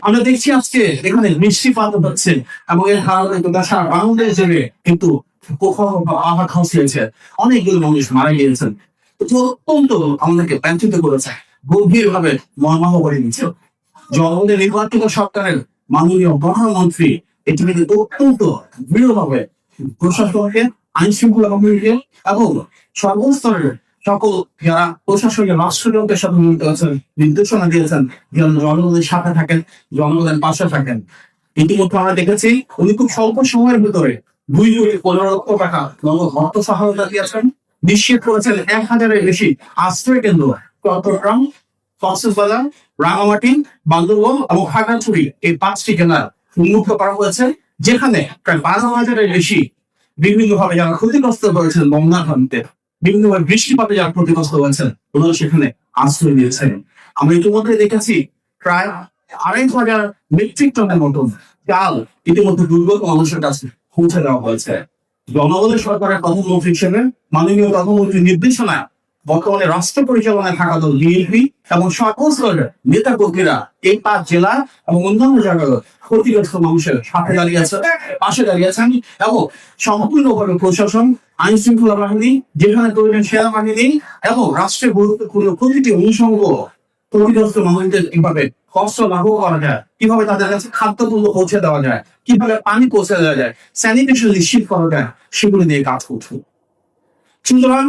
আমরা দেখছি আজকে এখানে বৃষ্টিপাত হচ্ছে এবং এর কারণে কিন্তু সারা বাংলাদেশ জুড়ে কিন্তু আঘাত হয়েছে, অনেকগুলো মানুষ মারা গিয়েছেন। তো অত্যন্ত আমাদেরকে ব্যঞ্চিত করেছে, গভীর ভাবে মর্মাহ করে দিচ্ছে। জনগণের নির্বাচিত সরকারের মাননীয় প্রধানমন্ত্রী এটি কিন্তু অত্যন্ত দৃঢ়ভাবে প্রশাসনকে, আইন শৃঙ্খলা কমিটিকে এবং সর্বস্তরের সকল যারা প্রশাসনের রাষ্ট্রযন্ত্রের সাথে মিলিত আছেন নির্দেশনা দিয়েছেন যেন জনগণের সাথে থাকেন, জনগণের পাশে থাকেন। ইতিমধ্যে আমরা দেখেছি উনি খুব স্বল্প সময়ের ভিতরে 2 কোটি 15 লক্ষ টাকা অর্থ সহায়তা দিয়েছেন, নিশ্চিত করেছেন 1000-এর বেশি আশ্রয় কেন্দ্র চট্টগ্রাম, কক্সবাজার, রাঙামাটি, বান্দরবান এবং খাগড়াছড়ি এই 5টি জেলার উন্মুক্ত করা হয়েছে, যেখানে প্রায় 12,000-এর বেশি বিভিন্নভাবে যারা ক্ষতিগ্রস্ত হয়েছেন, বন্যাক্রান্তে বিভিন্নভাবে বৃষ্টিপাতে যারা ক্ষতিগ্রস্ত হয়েছেন ওনারা সেখানে আশ্রয় নিয়েছেন। আমরা ইতিমধ্যে দেখেছি প্রায় 2,500 মেট্রিক টনের মতন চাল ইতিমধ্যে দুর্গত মানুষের কাছে পৌঁছে দেওয়া হয়েছে। জনগণের সরকারের প্রধানমন্ত্রী হিসেবে মাননীয় প্রধানমন্ত্রীর নির্দেশনা বর্তমানে রাষ্ট্র পরিচালনায় থাকা দল বিএনপি এবং সকল স্তরের নেতা কর্মীরা এই 5 জেলা এবং অন্যান্য জায়গায় ক্ষতিগ্রস্ত মানুষের সাথে দাঁড়িয়েছে, পাশে দাঁড়িয়েছেন এবং সম্পূর্ণভাবে প্রশাসন, আইন শৃঙ্খলা বাহিনী, যেখানে প্রয়োজন সেনাবাহিনী এবং রাষ্ট্রের গুরুত্বপূর্ণ প্রতিটি অনুষঙ্গ ক্ষতিগ্রস্ত মানুষদের কিভাবে কষ্ট লাঘব করা যায়, কিভাবে তাদের কাছে খাদ্যমূল্য পৌঁছে দেওয়া যায়, কিভাবে পানি পৌঁছে দেওয়া যায়, স্যানিটেশন নিশ্চিত করা যায়, সেগুলো নিয়ে কাজ করছে। সুতরাং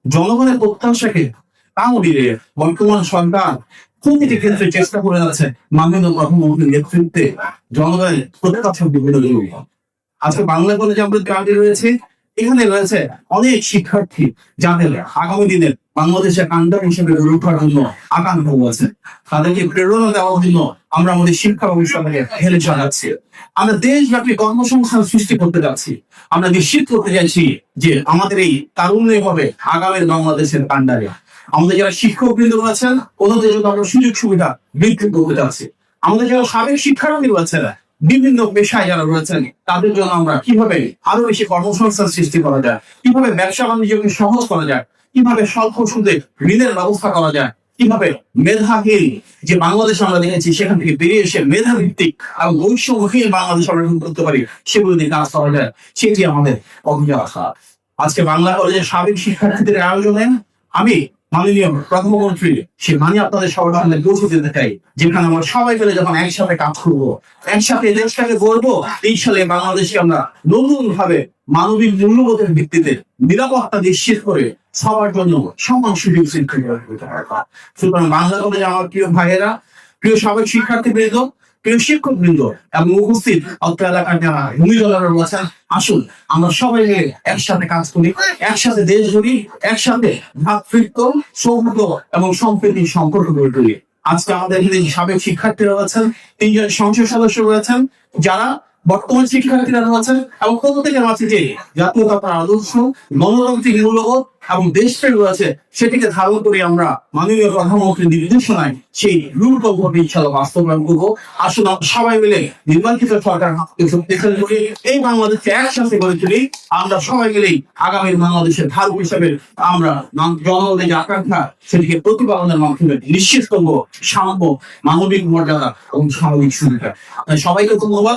জনগণের প্রত্যাশাকে তাও দিয়ে বর্তমান সরকার প্রতিটি ক্ষেত্রে চেষ্টা করে যাচ্ছে মাননীয় প্রধানমন্ত্রীর নেতৃত্বে জনগণের প্রত্যাশা বিভিন্ন। আজকে বাংলা কলেজে আমরা গ্রামে রয়েছে, এখানে রয়েছে অনেক শিক্ষার্থী যাদের আগামী দিনের বাংলাদেশের কান্ডার হিসেবে গড়ে ওঠার জন্য আকাঙ্ক্ষা আছে। তাদেরকে প্রেরণা দেওয়ার জন্য আমরা আমাদের শিক্ষা ব্যবস্থাকে হেলে চালাচ্ছি। আমরা দেশব্যাপী কর্মসংস্থান সৃষ্টি করতে যাচ্ছি। আমরা নিশ্চিত করতে চাইছি যে আমাদের এই তারুণ্যই হবে আগামীর বাংলাদেশের কান্ডারে। আমাদের যারা শিক্ষক বৃন্দ আছেন ওদের জন্য আমরা সুযোগ সুবিধা বৃদ্ধি করতে যাচ্ছি। আমাদের যারা সাবেক শিক্ষার্থী রয়েছেন বিভিন্ন পেশায় যারা রয়েছেন তাদের জন্য আমরা কিভাবে আরো বেশি কর্মসংস্থান সৃষ্টি করা যায়, কিভাবে ব্যবসা বাণিজ্যকে সহজ করা যায়, কিভাবে স্বল্প সুদে ঋণের ব্যবস্থা করা যায়, কিভাবে মেধাহীন যে বাংলাদেশ আমরা দেখেছি সেখান থেকে বেরিয়ে এসে মেধাভিত্তিক এবং বৈষম্যহীন বাংলাদেশ আমরা করতে পারি, সেগুলো নিয়ে কাজ করা যায়, সেটি আমাদের অভিযান। আজকে বাংলা কলেজের সাবেক শিক্ষার্থীদের আয়োজনে আমি মাননীয় প্রধানমন্ত্রী সে আপনাদের সবার সামনে পৌঁছে দিতে চাই, যেখানে আমরা সবাই মিলে যখন একসাথে কাজ করবো, একসাথে দেশটাকে গড়বো, এই সালে বাংলাদেশে আমরা নতুন ভাবে মানবিক মূল্যবোধের ভিত্তিতে নিরাপত্তা নিশ্চিত করে সবার জন্য সমান সুযোগ শৃঙ্খলা। সুতরাং বাংলা কলেজে আমার প্রিয় ভাইয়েরা, প্রিয় সাবেক শিক্ষার্থী বৃন্দ, প্রিয় শিক্ষক বৃন্দ এবং উপস্থিত অত্র এলাকার যারা ভূমিদলার রয়েছেন, আসুন আমরা সবাই মিলে একসাথে কাজ করি, একসাথে দেশ গড়ি, একসাথে ভ্রাতৃত্ব, সৌহার্দ্য এবং সম্প্রীতির সম্পর্ক গড়ে তুলি। আজকে আমাদের এখানে সাবেক শিক্ষার্থীরা রয়েছেন, 3 জন সংসদ সদস্য রয়েছেন, যারা বর্তমান শিক্ষার্থীরা রয়েছেন এবং প্রত্যেকের মাঝে যে জাতীয়তার আদর্শ, গণতান্ত্রিক মূল্যবোধ এবং দেশপ্রেম রয়েছে সেটিকে ধারণ করে আমরা মাননীয় প্রধানমন্ত্রীর নির্দেশনায় সেই রূপকল্পটি ইনশাআল্লাহ বাস্তবায়ন করবো। আসুন সবাই মিলে নির্বাচিত সরকার শক্তিশালী করে এই বাংলাদেশকে একসাথে গড়ে তুলি। আমরা সবাই মিলেই আগামী বাংলাদেশের ধারক হিসেবে আমরা জনগণের যে আকাঙ্ক্ষা সেটিকে প্রতিপালনের মাধ্যমে নিশ্চিত করবো সাম্য, মানবিক মর্যাদা এবং সামাজিক সুবিধা। সবাইকে ধন্যবাদ।